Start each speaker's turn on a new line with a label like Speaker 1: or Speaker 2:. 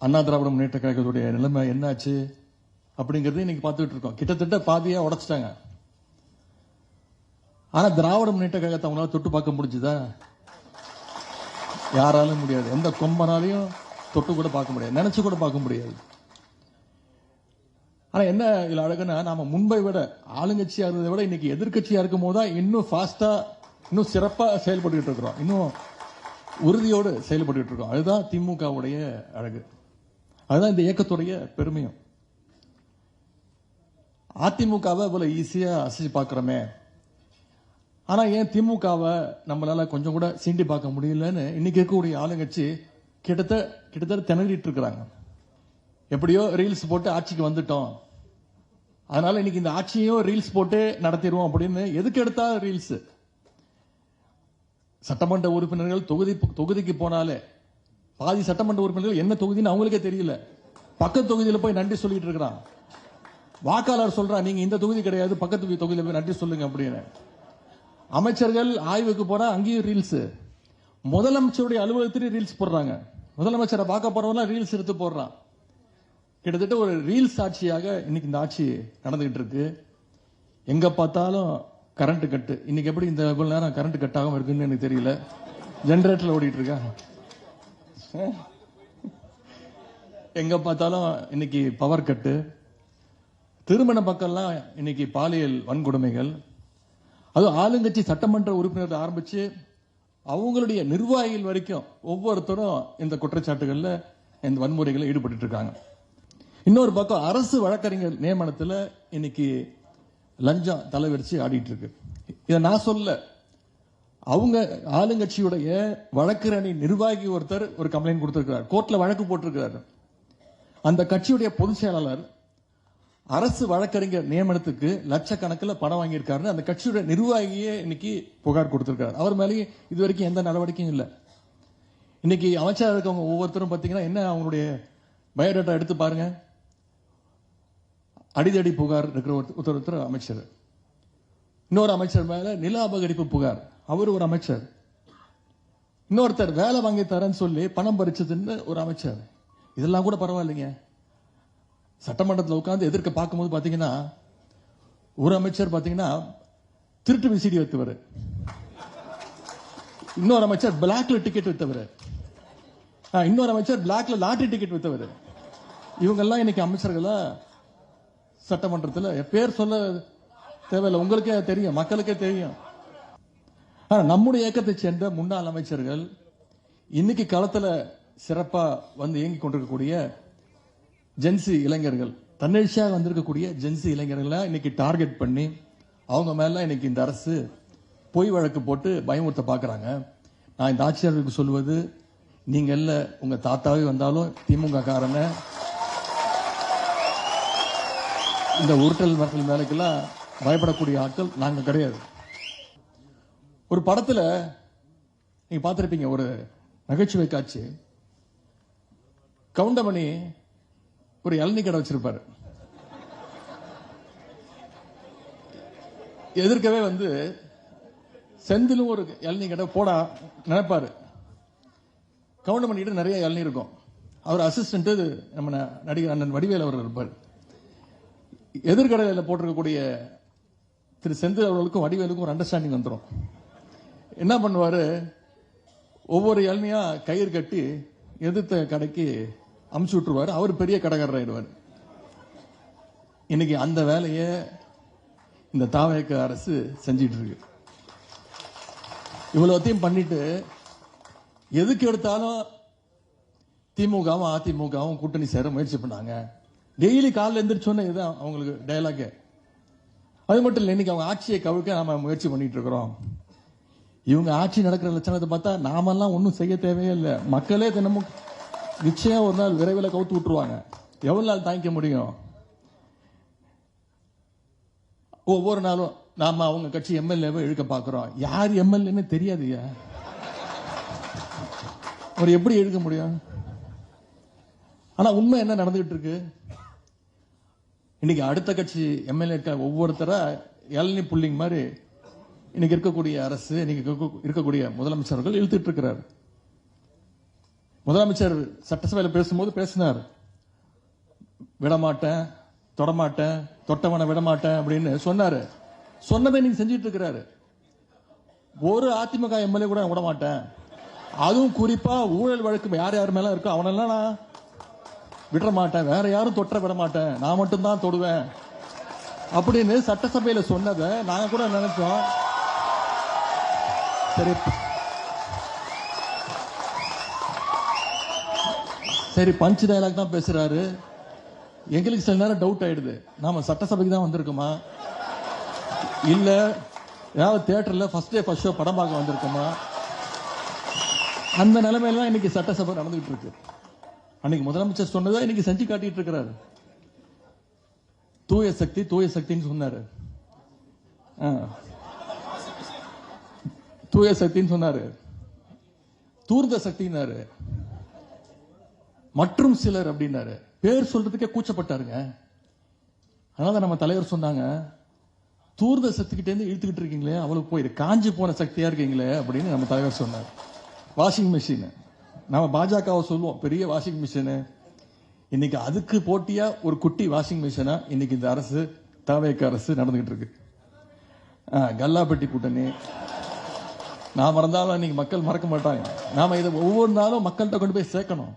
Speaker 1: அண்ணா திராவிட முன்னேற்ற கழகத்துடைய நிலைமை என்னாச்சு அப்படிங்கறது இன்னைக்கு பார்த்துட்டு இருக்கோம். கிட்டத்தட்ட பாதியா உடைச்சிட்டாங்க. ஆனா திராவிட முன்னேற்ற கழகத்தை அவங்களால தொட்டு பார்க்க முடிஞ்சுதா? யாராலும் முடியாது. எந்த கொம்பனாலையும் தொட்டு கூட பார்க்க முடியாது, நினைச்சு கூட பார்க்க முடியாது. ஆனா என்ன இதுல அழகுனா, நாம முன்பை விட ஆளுங்கட்சியா இருந்ததை விட இன்னைக்கு எதிர்கட்சியா இருக்கும் போதுதான் இன்னும் ஃபாஸ்டா, இன்னும் சிறப்பா செயல்பட்டு இருக்கிறோம், இன்னும் உறுதியோடு செயல்பட்டு இருக்கோம். அதுதான் திமுகவுடைய அழகு, அதுதான் இந்த இயக்கத்துடைய பெருமையும். அதிமுகவை இவ்வளவு ஈஸியா அசைச்சு பார்க்கிறோமே, ஆனா ஏன் திமுகவை நம்மளால கொஞ்சம் கூட சீண்டி பார்க்க முடியலன்னு இன்னைக்கு இருக்கக்கூடிய ஆளுங்கட்சி கிட்டத்தட்ட திணறிட்டு இருக்கிறாங்க. எப்படியோ ரீல்ஸ் போட்டு ஆட்சிக்கு வந்துட்டோம், அதனால இன்னைக்கு இந்த ஆட்சியையும் ரீல்ஸ் போட்டு நடத்திடுவோம் அப்படின்னு. எதுக்கு எடுத்தா ரீல்ஸ்? சட்டமன்ற உறுப்பினர்கள் தொகுதிக்கு போனாலே பாதி சட்டமன்ற உறுப்பினர்கள் என்ன தொகுதின்னு அவங்களுக்கே தெரியல. பக்கத்து தொகுதியில் போய் நன்றி சொல்லிட்டு இருக்கிறான். வாக்காளர் சொல்றான், நீங்க இந்த தொகுதி கிடையாது, பக்கத்து தொகுதியில் போய் நன்றி சொல்லுங்க அப்படின்னு. அமைச்சர்கள் ஆய்வுக்கு போறா, அங்கேயும் ரீல்ஸ். முதலமைச்சருடைய அலுவலகத்திலேயே ரீல்ஸ் போடுறாங்க. முதலமைச்சரை பார்க்க போறவங்க ரீல்ஸ் எடுத்து போடுறான். கிட்டத்தட்ட ஒரு ரீல்ஸ் ஆட்சியாக இன்னைக்கு இந்த ஆட்சி நடந்துகிட்டு இருக்கு. எங்க பார்த்தாலும் கரண்ட் கட்டு. இன்னைக்கு எப்படி இந்த இவ்வளவு நேரம் கரண்ட் கட் ஆகாம இருக்குன்னு எனக்கு தெரியல. ஜெனரேட்டர்ல ஓடிட்டு இருக்கா. எங்க பார்த்தாலும் இன்னைக்கு பவர் கட்டு. திருமண பக்கம்லாம் இன்னைக்கு பாலியல் வன்கொடுமைகள். அதுவும் ஆளுங்கட்சி சட்டமன்ற உறுப்பினர்கள் ஆரம்பிச்சு அவங்களுடைய நிர்வாகிகள் வரைக்கும் ஒவ்வொருத்தரும் இந்த குற்றச்சாட்டுகள்ல, இந்த வன்முறைகளில் ஈடுபட்டு இருக்காங்க. இன்னொரு பக்கம் அரசு வழக்கறிஞர் நியமனத்தில் இன்னைக்கு லஞ்சம் தலைவரிச்சு ஆடிட்டு இருக்கு. இதை நான் சொல்ல, அவங்க ஆளுங்கட்சியுடைய வழக்கறிஞை நிர்வாகி ஒருத்தர் ஒரு கம்ப்ளைண்ட் கொடுத்திருக்கிறார், கோர்ட்ல வழக்கு போட்டிருக்கிறார். அந்த கட்சியுடைய பொதுச் செயலாளர் அரசு வழக்கறிஞர் நியமனத்துக்கு லட்சக்கணக்கில் பணம் வாங்கியிருக்காருன்னு அந்த கட்சியுடைய நிர்வாகியே இன்னைக்கு புகார் கொடுத்திருக்காரு. அவர் மேலேயே இது வரைக்கும் எந்த நடவடிக்கையும் இல்லை. இன்னைக்கு அமைச்சராக இருக்கவங்க ஒவ்வொருத்தரும் பார்த்தீங்கன்னா என்ன, அவங்களுடைய பயோடேட்டா எடுத்து பாருங்க. அடிதடி புகார் இருக்கிற ஒருத்தர் அமைச்சர், இன்னொரு அமைச்சர் மேல நில அபகரிப்பு புகார், அவர் ஒரு அமைச்சர், இன்னொருத்தர் வேலை வாங்கி தரேன்னு சொல்லி பணம் பறிச்சதுன்னு ஒரு அமைச்சர். இதெல்லாம் கூட பரவாயில்லைங்க. சட்டமன்றத்தில் உட்கார்ந்து எதிர்க்க பார்க்கும்போது பாத்தீங்கன்னா ஒரு அமைச்சர் பாத்தீங்கன்னா திருட்டு விசிடி வைத்தவர், இன்னொரு அமைச்சர் பிளாக்ல டிக்கெட் வித்தவர், இன்னொரு அமைச்சர் பிளாக்ல லாட்டரி டிக்கெட் வித்தவர். இவங்கெல்லாம் இன்னைக்கு அமைச்சர்களா சட்டமன்றத்தில்? பேர் சொல்ல தேவையில்லை, உங்களுக்கே தெரியும், மக்களுக்கே தெரியும். நம்முடைய இயக்கத்தை சேர்ந்த முன்னாள் அமைச்சர்கள் இன்னைக்கு களத்தில் சிறப்பா வந்து இயங்கி கொண்டிருக்கக்கூடிய ஜென்சி இளைஞர்கள், தன்னெழுச்சியாக வந்திருக்கக்கூடிய ஜென்சி இளைஞர்களை இன்னைக்கு டார்கெட் பண்ணி அவங்க மேல இன்னைக்கு இந்த அரசு பொய் வழக்கு போட்டு பயமுறுத்த பாக்குறாங்க. நான் இந்த ஆட்சியாளர்களுக்கு சொல்வது, நீங்க இல்ல, உங்க தாத்தாவே வந்தாலும் திமுக காரன இந்த உருட்டல் மரத்தில் மேலக்கெல்லாம் பயப்படக்கூடிய ஆட்கள் நாங்க கிடையாது. ஒரு படத்துல நீங்க பார்த்திருப்பீங்க, ஒரு நகைச்சுவை காட்சி. கவுண்டமணி ஒரு இளநீ கடை வச்சிருப்பாரு. எதிர்க்கவே வந்து செந்திலும் ஒரு இளநீ கடை போட நினைப்பாரு. கவுண்டமணிகிட்ட நிறைய இளநீ இருக்கும். அவர் அசிஸ்டன்ட் நம்ம நடிகர் அண்ணன் வடிவேல் அவர் இருப்பார். எதிர்கடையில் போட்டிருக்கக்கூடிய திரு செந்தில் அவர்களுக்கும் வடிவேலுக்கும் ஒரு அண்டர்ஸ்டாண்டிங் வந்துடும். என்ன பண்ணுவாரு, ஒவ்வொரு இளநியா கயிறு கட்டி எதிர்த்த கடைக்கு அமுச்சு விட்டுருவாரு. அவர் பெரிய கடைக்காரர் ஆயிடுவார். இன்னைக்கு அந்த வேலையை இந்த தாவேக அரசு செஞ்சிட்டு இருக்கு. இவ்வளவுத்தையும் பண்ணிட்டு எதுக்கு எடுத்தாலும் திமுகவும் அதிமுகவும் கூட்டணி சேர முயற்சி பண்ணாங்க. டெய்லி காலையில் எந்திரிச்சோன்னே இதுதான் அவங்களுக்கு டயலாக். அது மட்டும் இல்லை, இன்னைக்கு அவங்க ஆட்சியை கவிழ்க்க நாம முயற்சி பண்ணிட்டு இருக்கிறோம். இவங்க ஆட்சி நடக்கிற லட்சணத்தை பார்த்தா நாமெல்லாம் ஒன்றும் செய்ய தேவையே இல்லை. மக்களே தினமும் நிச்சயம் ஒரு நாள் விரைவில் கவுத்து விட்டுருவாங்க. எவ்வளவு நாள் தாங்கிக்க முடியும்? ஒவ்வொரு நாளும் நாம அவங்க கட்சி எம்எல்ஏவை இழுக்க பாக்குறோம். யார் எம்எல்ஏன்னு தெரியாதுயா, அவர் எப்படி இழுக்க முடியும்? ஆனா உண்மை என்ன நடந்துகிட்டு இருக்கு? இன்னைக்கு அடுத்த கட்சி எம்எல்ஏ ஒவ்வொருத்தரா இளநீ புல்லிங் மாதிரி இன்னைக்கு இருக்கக்கூடிய அரசு, இன்னைக்கு இருக்கக்கூடிய முதலமைச்சர்கள் இழுத்துட்டு இருக்கிறார். முதலமைச்சர் சட்டசபையில் பேசும்போது பேசினார், விடமாட்டேன், தொடமாட்டேன், தொட்டவனை விடமாட்டேன் அப்படின்னு சொன்னாரு. சொன்னதை நீங்க செஞ்சிட்டு இருக்கிறாரு. ஒரு அதிமுக எம்எல்ஏ கூட விட மாட்டேன், அதுவும் குறிப்பா ஊழல் வழக்கு யார் யார் மேல இருக்கோ அவனெல்லாம் நான் விட மாட்டேன், வேற யாரும் தொற்ற விட மாட்டேன், நான் மட்டும்தான் தொடுவேன் அப்படின்னு சட்டசபையில சொன்னதை நாங்க கூட நினைச்சோம். சரி பஞ்ச் டயலாக் தான் பேசுறாரு. எங்களுக்கு சில நேரம் டவுட் ஆயிடுது, நாம சட்டசபைக்கு தான் வந்திருக்கோமா இல்ல ஏதாவது தியேட்டர்ல ஃபர்ஸ்ட் டே ஃபர்ஸ்ட் ஷோ படம் பார்க்க வந்திருக்கோமா? அந்த நிலைமையில தான் இன்னைக்கு சட்டசபை நடந்துகிட்டு இருக்கு. அன்னைக்கு முதலமைச்சர் சொன்னதை இன்னைக்கு செஞ்சு காட்டிட்டு இருக்கிறாரு. தூய சக்தி தூய சக்தின்னு சொன்னாரு, தூய சக்தின்னு சொன்னாரு, தூர்த சக்தினாரு, மற்றும் சிலர் அப்படின்னாரு. பேர் சொல்றதுக்கே கூச்சப்பட்டாருங்க. அதனால நம்ம தலைவர் சொன்னாங்க, தூர்த சக்திக்கிட்டே இருந்து இழுத்துக்கிட்டு இருக்கீங்களே, அவளுக்கு போயிரு, காஞ்சி போன சக்தியா இருக்கீங்களே அப்படின்னு நம்ம தலைவர் சொன்னார். வாஷிங் மிஷின், நம்ம பாஜகவை சொல்லுவோம் பெரிய வாஷிங் மிஷின், இன்னைக்கு அதுக்கு போட்டியா ஒரு குட்டி வாஷிங் மிஷினா இன்னைக்கு இந்த அரசு, தவேக அரசு நடந்துகிட்டு இருக்கு. கல்லாப்பட்டி கூட்டணி நான் மறந்தாலும் இன்னைக்கு மக்கள் மறக்க மாட்டாங்க. நாம இதை ஒவ்வொரு நாளும் மக்கள்கிட்ட கொண்டு போய் சேர்க்கணும்.